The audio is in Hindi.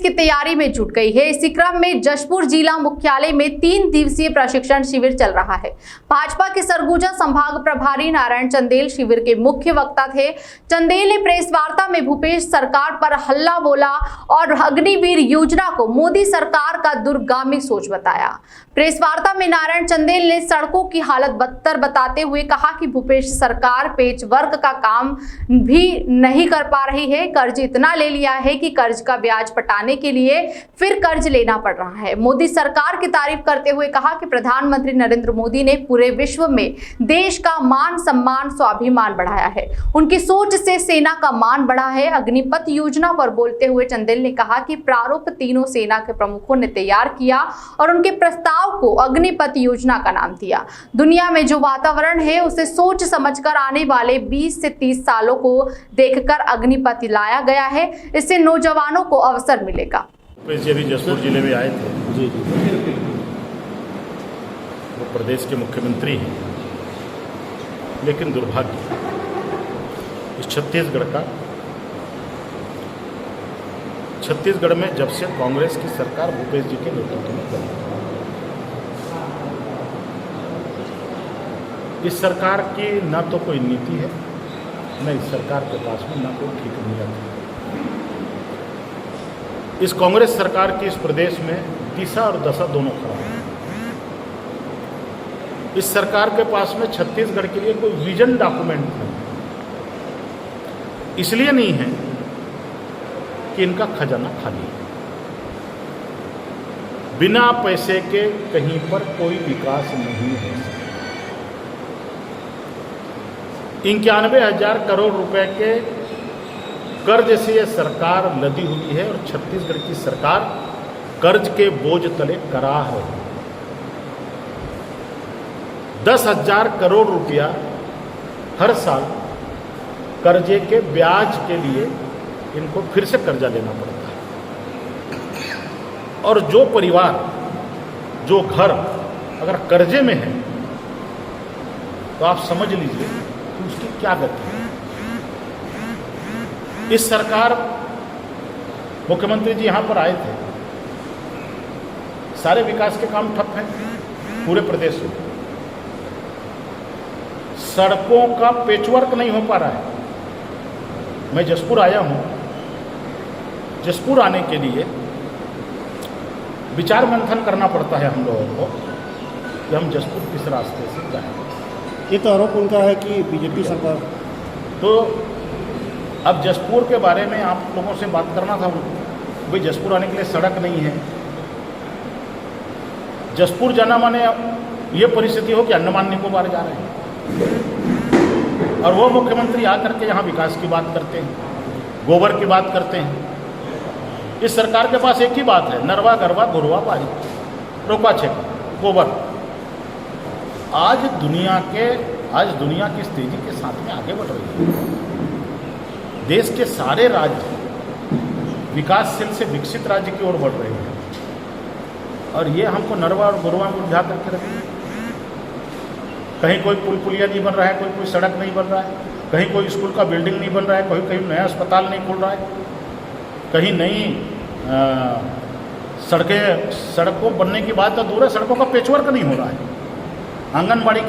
की तैयारी में जुट गई है। इसी क्रम में जशपुर जिला मुख्यालय में 3 दिवसीय प्रशिक्षण शिविर चल रहा है। भाजपा के सरगुजा संभाग प्रभारी नारायण चंदेल शिविर के मुख्य वक्ता थे। चंदेल ने प्रेस वार्ता में भूपेश सरकार पर हल्ला बोला और अग्निवीर योजना को मोदी सरकार का दूरगामी सोच बताया। प्रेस वार्ता में नारायण चंदेल ने सड़कों की हालत बदतर बताते हुए कहा कि भूपेश सरकार पेच वर्क का काम भी नहीं कर पा रही है। कर्ज इतना ले लिया है कि कर्ज का ब्याज पटाने के लिए फिर कर्ज लेना पड़ रहा है। मोदी सरकार की तारीफ करते हुए कहा कि प्रधानमंत्री नरेंद्र मोदी ने पूरे विश्व में देश का मान सम्मान स्वाभिमान बढ़ाया है। उनकी सोच से सेना का मान बढ़ा है। अग्निपथ योजना पर बोलते हुए चंदेल ने कहा कि प्रारूप तीनों सेना के प्रमुखों ने तैयार किया और उनके प्रस्ताव को अग्निपथ योजना का नाम दिया। दुनिया में जो वातावरण है उसे सोच समझकर आने वाले 20 से 30 सालों को देखकर अग्निपथ लाया गया है। इससे नौजवानों को अवसर मिलेगा। भी जशपुर जिले में आए थे जी वो प्रदेश के मुख्यमंत्री हैं, लेकिन दुर्भाग्य इस छत्तीसगढ़ में जब से कांग्रेस की सरकार भूपेश जी के नेतृत्व में बनी, इस सरकार की न तो कोई नीति है, न इस सरकार के पास में न कोई ठीक नीयत है। इस कांग्रेस सरकार की इस प्रदेश में दिशा और दशा दोनों खराब है। इस सरकार के पास में छत्तीसगढ़ के लिए कोई विजन डॉक्यूमेंट नहीं, इसलिए नहीं है कि इनका खजाना खाली है। बिना पैसे के कहीं पर कोई विकास नहीं हो सकता। 91,000 करोड़ रुपए के कर्ज से यह सरकार लदी हुई है और छत्तीसगढ़ की सरकार कर्ज के बोझ तले कराह है। 10,000 करोड़ रुपया हर साल कर्जे के ब्याज के लिए इनको फिर से कर्जा लेना पड़ता है। और जो परिवार, जो घर अगर कर्जे में है तो आप समझ लीजिए कि उसकी क्या गति है। इस सरकार, मुख्यमंत्री जी यहां पर आए थे, सारे विकास के काम ठप हैं पूरे प्रदेश में। सड़कों का पेचवर्क नहीं हो पा रहा है। मैं जशपुर आया हूं। जशपुर आने के लिए विचार मंथन करना पड़ता है हम लोगों को कि हम जशपुर किस रास्ते से जाएं। ये तो आरोप उनका है कि बीजेपी सरकार, तो अब जशपुर के बारे में आप लोगों से बात करना था। भाई जशपुर आने के लिए सड़क नहीं है। जशपुर जाना माने ये परिस्थिति हो कि अंडमान निकोबार जा रहे हैं और वो मुख्यमंत्री आकर के यहाँ विकास की बात करते हैं, गोबर की बात करते हैं। इस सरकार के पास एक ही बात है, नरवा गरवा गुरवा पारी, रोका छेका, गोबर। आज दुनिया की इस तेजी के साथ में आगे बढ़ रही है। देश के सारे राज्य विकासशील से विकसित राज्य की ओर बढ़ रहे हैं और ये हमको नरवा और गुरवा को उलझा करके रखे। कहीं कोई पुल पुलिया नहीं बन रहा है, कोई सड़क नहीं बन रहा है, कहीं कोई स्कूल का बिल्डिंग नहीं बन रहा है, कहीं नया अस्पताल नहीं खुल रहा है, कहीं नई सड़कों बनने की बात तो दूर है, सड़कों का पेचवर्क नहीं हो रहा है। आंगनबाड़ी के